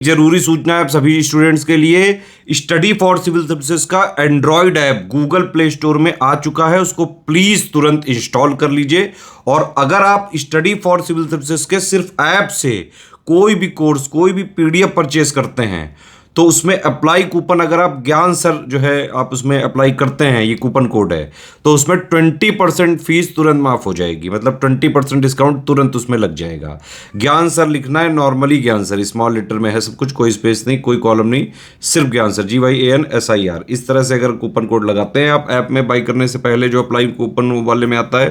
जरूरी सूचना है आप सभी स्टूडेंट्स के लिए, स्टडी फॉर सिविल सर्विसेज का Android app Google play store में आ चुका है, उसको प्लीज तुरंत इंस्टॉल कर लीजिए। और अगर आप स्टडी फॉर सिविल सर्विसेज के सिर्फ ऐप से कोई भी कोर्स, कोई भी पीडीएफ परचेस करते हैं तो उसमें अप्लाई कूपन, अगर आप ज्ञान सर जो है आप उसमें अप्लाई करते हैं, ये कूपन कोड है, तो उसमें 20% फीस तुरंत माफ हो जाएगी, मतलब 20% डिस्काउंट तुरंत उसमें लग जाएगा। ज्ञान सर लिखना है, नॉर्मली ज्ञान सर स्मॉल लेटर में है सब कुछ, कोई स्पेस नहीं, कोई कॉलम नहीं, सिर्फ ज्ञान सर, GYANSIR। इस तरह से अगर कूपन कोड लगाते हैं आप ऐप में बाई करने से पहले, जो अप्लाई कूपन वाले में आता है,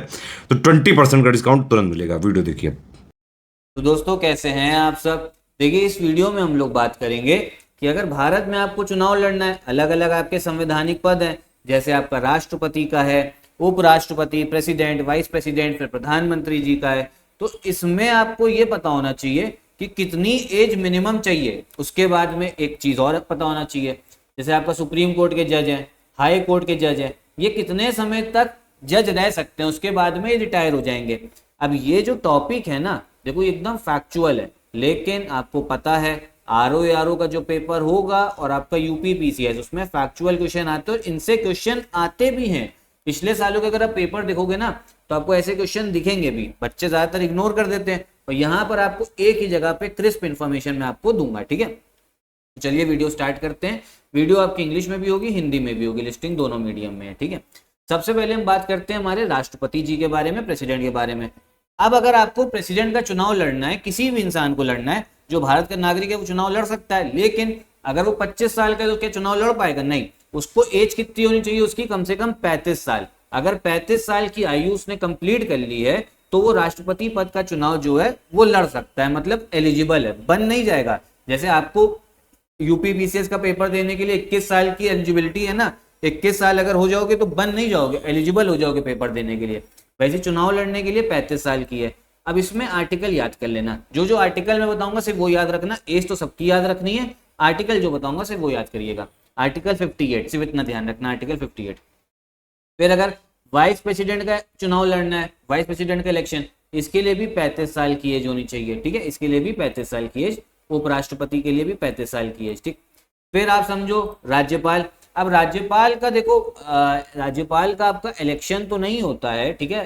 तो 20% का डिस्काउंट तुरंत मिलेगा। वीडियो देखिए। तो दोस्तों कैसे हैं आप सब। देखिए इस वीडियो में हम लोग बात करेंगे कि अगर भारत में आपको चुनाव लड़ना है, अलग अलग आपके संवैधानिक पद हैं, जैसे आपका राष्ट्रपति का है, उपराष्ट्रपति, प्रेसिडेंट, वाइस प्रेसिडेंट, फिर प्रधानमंत्री जी का है, तो इसमें आपको ये पता होना चाहिए कि कितनी एज मिनिमम चाहिए। उसके बाद में एक चीज और पता होना चाहिए, जैसे आपका सुप्रीम कोर्ट के जज हैं, हाई कोर्ट के जज हैं, ये कितने समय तक जज रह सकते हैं, उसके बाद में रिटायर हो जाएंगे। अब ये जो टॉपिक है ना, देखो एकदम फैक्चुअल है, लेकिन आपको पता है RO का जो पेपर होगा और आपका यूपी PCS, उसमें फैक्चुअल क्वेश्चन आते हैं और इनसे क्वेश्चन आते भी हैं। पिछले सालों के अगर आप पेपर देखोगे ना तो आपको ऐसे क्वेश्चन दिखेंगे भी, बच्चे ज्यादातर इग्नोर कर देते हैं, और यहाँ पर आपको एक ही जगह पे क्रिस्प इन्फॉर्मेशन मैं आपको दूंगा। ठीक है, तो चलिए वीडियो स्टार्ट करते हैं। वीडियो आपकी इंग्लिश में भी होगी, हिंदी में भी होगी, लिस्टिंग दोनों मीडियम में है। ठीक है, सबसे पहले हम बात करते हैं हमारे राष्ट्रपति जी के बारे में, प्रेसिडेंट के बारे में। अब अगर आपको प्रेसिडेंट का चुनाव लड़ना है, किसी भी इंसान को लड़ना है, जो भारत का नागरिक है वो चुनाव लड़ सकता है, लेकिन अगर वो 25 साल का है तो क्या चुनाव लड़ पाएगा? नहीं। उसको एज कितनी होनी चाहिए? उसकी कम से कम 35 साल। अगर 35 साल की आयु उसने कंप्लीट कर ली है तो वो राष्ट्रपति पद का चुनाव जो है वो लड़ सकता है, मतलब एलिजिबल है, बन नहीं जाएगा। जैसे आपको यूपी PCS का पेपर देने के लिए 21 साल की एलिजिबिलिटी है ना, 21 साल अगर हो जाओगे तो बन नहीं जाओगे, एलिजिबल हो जाओगे पेपर देने के लिए। वैसे चुनाव लड़ने के लिए 35 साल की है। अब इसमें आर्टिकल याद कर लेना, जो आर्टिकल मैं बताऊंगा सिर्फ वो याद रखना, एज तो सबकी याद रखनी है, आर्टिकल जो बताऊंगा सिर्फ वो याद करिएगा। आर्टिकल 58, सिर्फ इतना ध्यान रखना, आर्टिकल 58। फिर अगर वाइस प्रेसिडेंट का चुनाव लड़ना है, वाइस प्रेसिडेंट का इलेक्शन, इसके लिए भी 35 साल की एज होनी चाहिए। ठीक है, इसके लिए भी 35 साल की एज, उपराष्ट्रपति के लिए भी 35 साल की एज। ठीक, फिर आप समझो राज्यपाल। अब राज्यपाल का देखो, राज्यपाल का आपका इलेक्शन तो नहीं होता है, ठीक है,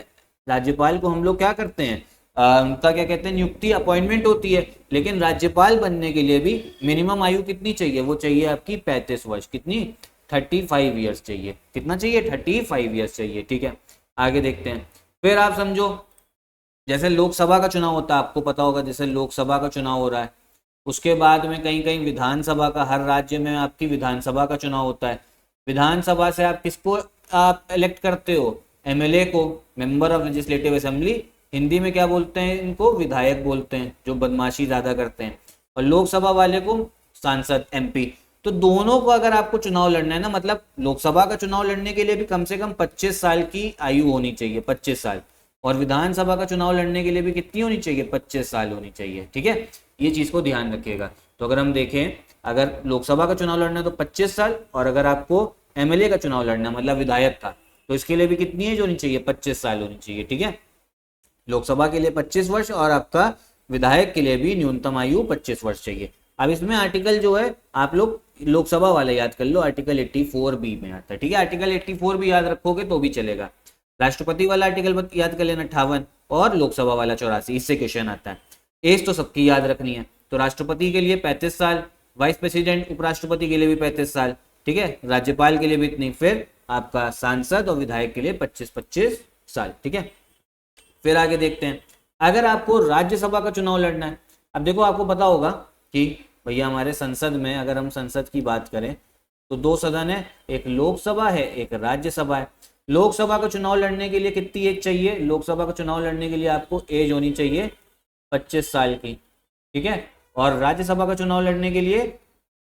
राज्यपाल को हम लोग क्या करते हैं, उनका क्या कहते हैं, नियुक्ति, अपॉइंटमेंट होती है। लेकिन राज्यपाल बनने के लिए भी मिनिमम आयु कितनी चाहिए? वो चाहिए आपकी 35 वर्ष। कितनी? 35 ईयर्स चाहिए। कितना चाहिए? 35 ईयर्स चाहिए। ठीक है, आगे देखते हैं। फिर आप समझो जैसे लोकसभा का चुनाव होता है, आपको पता होगा, जैसे लोकसभा का चुनाव हो रहा है, उसके बाद में कहीं कहीं विधानसभा का, हर राज्य में आपकी विधानसभा का चुनाव होता है। विधानसभा से आप किसको आप इलेक्ट करते हो? MLA को, member of legislative assembly. Hindi में क्या बोलते हैं इनको? विधायक बोलते हैं, जो बदमाशी ज्यादा करते हैं। और लोकसभा वाले को सांसद, MP। तो दोनों को अगर आपको चुनाव लड़ना है ना, मतलब लोकसभा का चुनाव लड़ने के लिए भी कम से कम 25 साल की आयु होनी चाहिए, 25 साल। और विधानसभा का चुनाव लड़ने के लिए भी कितनी होनी चाहिए? 25 साल होनी चाहिए। ठीक है, ये चीज को ध्यान रखिएगा। तो अगर हम देखें, अगर लोकसभा का चुनाव लड़ना है तो 25 साल, और अगर आपको MLA का चुनाव लड़ना है, मतलब विधायक का, तो इसके लिए भी कितनी एज होनी चाहिए? 25 साल होनी चाहिए। ठीक है, लोकसभा के लिए 25 वर्ष और आपका विधायक के लिए भी न्यूनतम आयु 25 वर्ष चाहिए। अब इसमें आर्टिकल जो है आप लोग लोकसभा वाला याद कर लो, आर्टिकल 84B में आता है। ठीक है, आर्टिकल 84 भी याद रखोगे तो भी चलेगा। राष्ट्रपति वाला आर्टिकल याद कर लेना 58, और लोकसभा वाला 84, इससे क्वेश्चन आता है। एज तो सबकी याद रखनी है, तो राष्ट्रपति के लिए 35 साल, वाइस प्रेसिडेंट, उपराष्ट्रपति के लिए भी 35 साल। ठीक है, राज्यपाल के लिए भी इतनी, फिर आपका सांसद और विधायक के लिए 25-25 साल। ठीक है, फिर आगे देखते हैं, अगर आपको राज्यसभा का चुनाव लड़ना है। अब देखो आपको पता होगा कि भैया हमारे संसद में, अगर हम संसद की बात करें तो 2 सदन है, एक लोकसभा है, एक राज्यसभा है। लोकसभा का चुनाव लड़ने के लिए कितनी एज चाहिए? लोकसभा का चुनाव लड़ने के लिए आपको एज होनी चाहिए 25 साल की। ठीक है, और राज्यसभा का चुनाव लड़ने के लिए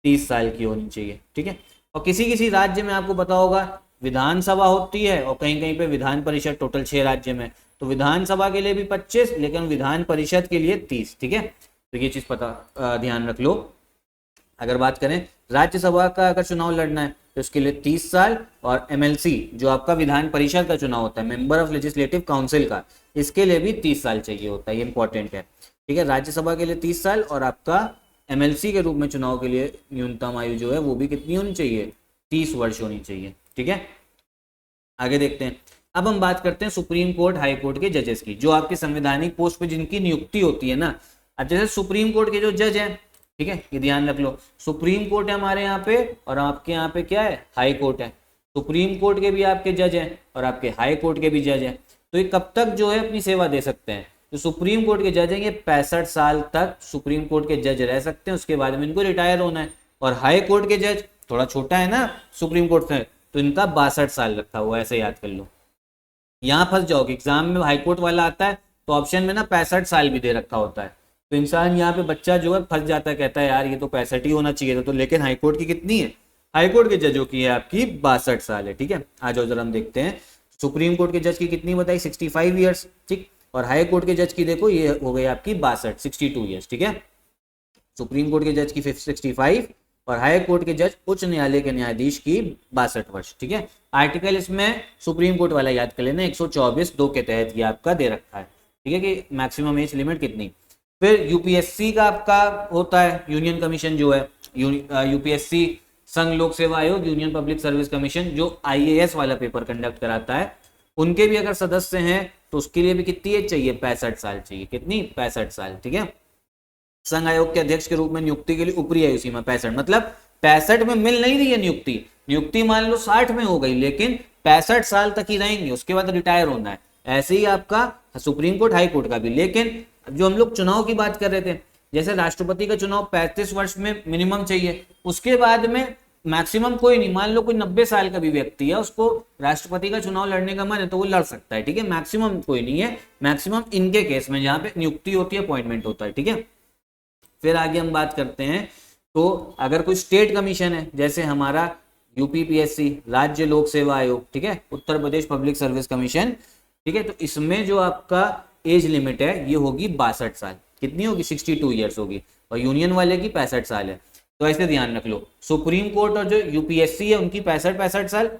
30 साल की होनी चाहिए। ठीक है, और किसी किसी राज्य में आपको पता होगा विधानसभा होती है, और कहीं कहीं पे विधान परिषद, टोटल 6 राज्य में, तो विधानसभा के लिए भी 25, लेकिन विधान परिषद के लिए 30। ठीक है, तो ये चीज पता, ध्यान रख लो। अगर बात करें राज्यसभा का अगर चुनाव लड़ना है तो उसके लिए 30 साल, और MLC जो आपका विधान परिषद का चुनाव होता है, मेंबर ऑफ लेजिस्लेटिव काउंसिल का, इसके लिए भी 30 साल चाहिए होता है, ये इंपॉर्टेंट है। ठीक है, राज्यसभा के लिए 30 साल और आपका एमएलसी के रूप में चुनाव के लिए न्यूनतम आयु जो है वो भी कितनी होनी चाहिए, 30 वर्ष होनी चाहिए। ठीक है, आगे देखते हैं। अब हम बात करते हैं सुप्रीम कोर्ट हाई कोर्ट के जजेस की, जो आपके संवैधानिक पोस्ट पे जिनकी नियुक्ति होती है ना। अब जैसे सुप्रीम कोर्ट के जो जज हैं, ठीक है, ये ध्यान रख लो, सुप्रीम कोर्ट है हमारे यहाँ पे और आपके यहाँ पे क्या है, हाई कोर्ट है। सुप्रीम कोर्ट के भी आपके जज हैं और आपके हाई कोर्ट के भी जज हैं। तो ये कब तक जो है अपनी सेवा दे सकते हैं, तो सुप्रीम कोर्ट के जज हैं ये 65 साल तक सुप्रीम कोर्ट के जज रह सकते हैं, उसके बाद में इनको रिटायर होना है। और हाई कोर्ट के जज थोड़ा छोटा है ना सुप्रीम कोर्ट से, तो इनका 62 साल रखा हुआ है, ऐसे याद कर लो। यहाँ फंस जाओगे, एग्जाम में हाई कोर्ट वाला आता है तो ऑप्शन में ना 65 साल भी दे रखा होता है, तो इंसान यहाँ पे बच्चा जो है फंस जाता है, कहता है यार ये तो 65 ही होना चाहिए था, तो लेकिन हाई कोर्ट की कितनी है, हाई कोर्ट के जजों की है आपकी 62 साल है। ठीक है, आ जाओ जरा हम देखते हैं सुप्रीम कोर्ट के जज की कितनी बताई, 65 ईयर्स। ठीक, और हाई कोर्ट के जज की देखो ये हो गई आपकी 62 ईयर्स। ठीक है, सुप्रीम कोर्ट के जज की 65 और हाई कोर्ट के जज उच्च न्यायालय के न्यायाधीश की 62 वर्ष। ठीक है, आर्टिकल इसमें सुप्रीम कोर्ट वाला याद कर लेना, 124(2) के तहत ये आपका दे रखा है। ठीक है, कि मैक्सिमम एज लिमिट कितनी। फिर यूपीएससी का आपका होता है यूनियन कमीशन जो है, यूपीएससी संघ लोक सेवा आयोग, यूनियन पब्लिक सर्विस कमीशन, जो आईएएस वाला पेपर कंडक्ट कराता है, उनके भी अगर सदस्य हैं तो उसके लिए भी कितनी एज चाहिए, 65 साल चाहिए। कितनी, 65 साल। ठीक है, संघ आयोग के अध्यक्ष के रूप में नियुक्ति के लिए ऊपरी आयु सीमा 65, मतलब 65 में मिल नहीं रही है नियुक्ति, नियुक्ति मान लो 60 में हो गई, लेकिन 65 साल तक ही रहेंगे, उसके बाद रिटायर होना है। ऐसे ही आपका सुप्रीम कोर्ट हाई कोर्ट का भी। लेकिन जो हम लोग चुनाव की बात कर रहे थे, जैसे राष्ट्रपति का चुनाव 35 वर्ष में मिनिमम चाहिए, उसके बाद में मैक्सिमम कोई नहीं, मान लो कोई 90 साल का भी व्यक्ति है, उसको राष्ट्रपति का चुनाव लड़ने का मन है तो वो लड़ सकता है। ठीक है, मैक्सिमम कोई नहीं है, मैक्सिमम इनके केस में जहां पे नियुक्ति होती है, अपॉइंटमेंट होता है। ठीक है, फिर आगे हम बात करते हैं, तो अगर कोई स्टेट कमीशन है, जैसे हमारा यूपीपीएससी, राज्य लोक सेवा आयोग, ठीक है, Uttar Pradesh public service commission, ठीक है, तो इसमें जो आपका एज लिमिट है ये होगी 62 साल। कितनी होगी, 62 ईयर्स होगी, और यूनियन वाले की 65 साल है। तो ऐसे ध्यान रख लो, सुप्रीम कोर्ट और जो यूपीएससी है उनकी 65 साल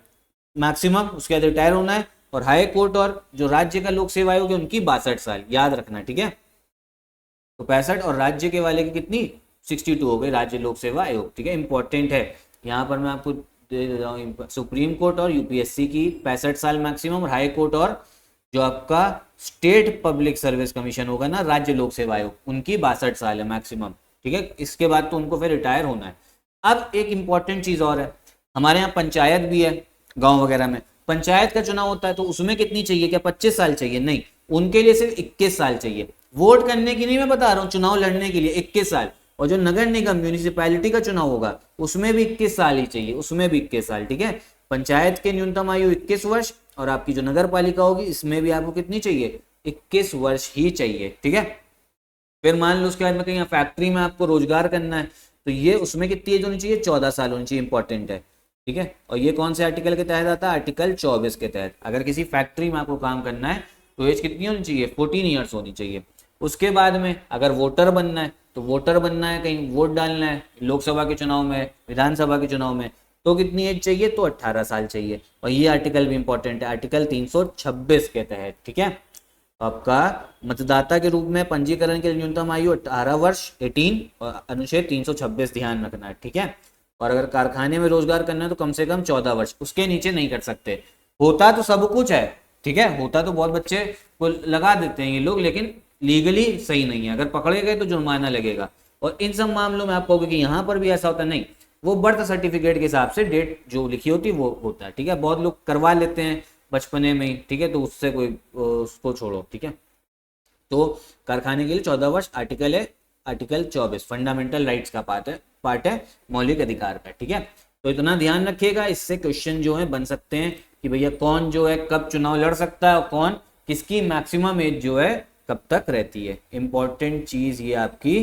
मैक्सिमम, उसके बाद रिटायर होना है, और हाई कोर्ट और जो राज्य का लोक सेवा आयोग है उनकी 62 साल, याद रखना। ठीक है, तो 65 और राज्य के वाले की कितनी, 62 हो गई, राज्य लोक सेवा आयोग। ठीक है, इंपॉर्टेंट है, यहाँ पर मैं आपको दे रहा हूँ, सुप्रीम कोर्ट और यूपीएससी की 65 साल मैक्सिमम, और हाई कोर्ट और जो आपका स्टेट पब्लिक सर्विस कमीशन होगा ना, राज्य लोक सेवा आयोग, उनकी 62 साल है मैक्सिमम। ठीक है, इसके बाद तो उनको फिर रिटायर होना है। अब एक इंपॉर्टेंट चीज और है, हमारे यहाँ पंचायत भी है, गांव वगैरह में पंचायत का चुनाव होता है, तो उसमें कितनी चाहिए, क्या 25 साल चाहिए, नहीं, उनके लिए सिर्फ 21 साल चाहिए। वोट करने की नहीं मैं बता रहा हूँ, चुनाव लड़ने के लिए 21 साल। और जो नगर निगम म्यूनिसिपैलिटी का चुनाव होगा उसमें भी 21 साल ही चाहिए, उसमें भी 21 साल। ठीक है, पंचायत के न्यूनतम आयु 21 वर्ष, और आपकी जो नगर पालिका होगी इसमें भी आपको कितनी चाहिए, 21 वर्ष ही चाहिए। ठीक है, फिर मान लो उसके बाद में कहीं फैक्ट्री में आपको रोजगार करना है, तो ये उसमें कितनी एज होनी चाहिए, 14 साल होनी चाहिए, इंपॉर्टेंट है। ठीक है, और ये कौन से आर्टिकल के तहत आता है, आर्टिकल 24 के तहत। अगर किसी फैक्ट्री में आपको काम करना है तो एज कितनी होनी चाहिए, 14 ईयर्स होनी चाहिए। उसके बाद में अगर वोटर बनना है, तो वोटर बनना है, कहीं वोट डालना है लोकसभा के चुनाव में, विधानसभा के चुनाव में, तो कितनी एज चाहिए, तो 18 साल चाहिए। और ये आर्टिकल भी इंपॉर्टेंट है, आर्टिकल 326 के तहत। ठीक है, आपका मतदाता के रूप में पंजीकरण के न्यूनतम आयु 18 वर्ष 18, और अनुच्छेद 326 ध्यान रखना है। ठीक है, और अगर कारखाने में रोजगार करना है तो कम से कम 14 वर्ष, उसके नीचे नहीं कर सकते। होता तो सब कुछ है, ठीक है, होता तो बहुत बच्चे को लगा देते हैं ये लोग, लेकिन लीगली सही नहीं है, अगर पकड़े गए तो जुर्माना लगेगा। और इन सब मामलों में आप कहोगे कि यहाँ पर भी ऐसा होता नहीं, वो बर्थ सर्टिफिकेट के हिसाब से डेट जो लिखी होती है वो होता है। ठीक है, बहुत लोग करवा लेते हैं बचपने में ही, ठीक है, तो उससे कोई उसको छोड़ो। ठीक है, तो कारखाने के लिए 14 वर्ष आर्टिकल है, आर्टिकल 24 फंडामेंटल राइट्स का पार्ट है, मौलिक अधिकार का। ठीक है, तो इतना ध्यान रखिएगा, इससे क्वेश्चन जो है बन सकते हैं कि भैया कौन जो है कब चुनाव लड़ सकता है और कौन किसकी मैक्सिमम एज जो है कब तक रहती है। इंपॉर्टेंट चीज ये आपकी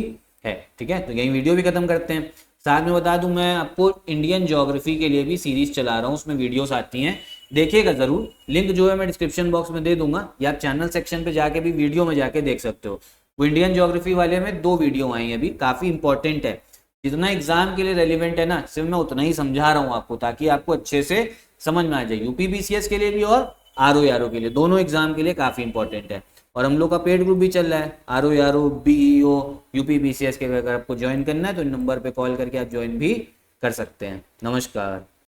है। ठीक है, तो यही वीडियो भी खत्म करते हैं। साथ में बता दूं, मैं आपको इंडियन ज्योग्राफी के लिए भी सीरीज चला रहा हूँ, उसमें वीडियोस आती हैं, देखिएगा जरूर। लिंक जो है मैं डिस्क्रिप्शन बॉक्स में दे दूंगा, या आप चैनल सेक्शन पे जाके भी वीडियो में जाके देख सकते हो। वो इंडियन ज्योग्राफी वाले में 2 वीडियो आई हैं अभी, काफी इंपॉर्टेंट है, जितना एग्जाम के लिए रेलिवेंट है ना, सिर्फ मैं उतना ही समझा रहा हूँ आपको, ताकि आपको अच्छे से समझ में आ जाए। यूपी बीसीएस के लिए भी और आरओ के लिए, दोनों एग्जाम के लिए काफी इंपॉर्टेंट है। और हम लोग का पेड ग्रुप भी चल रहा है, RO BEO UP BCS के। अगर आपको ज्वाइन करना है तो इन नंबर पे कॉल करके आप ज्वाइन भी कर सकते हैं। नमस्कार।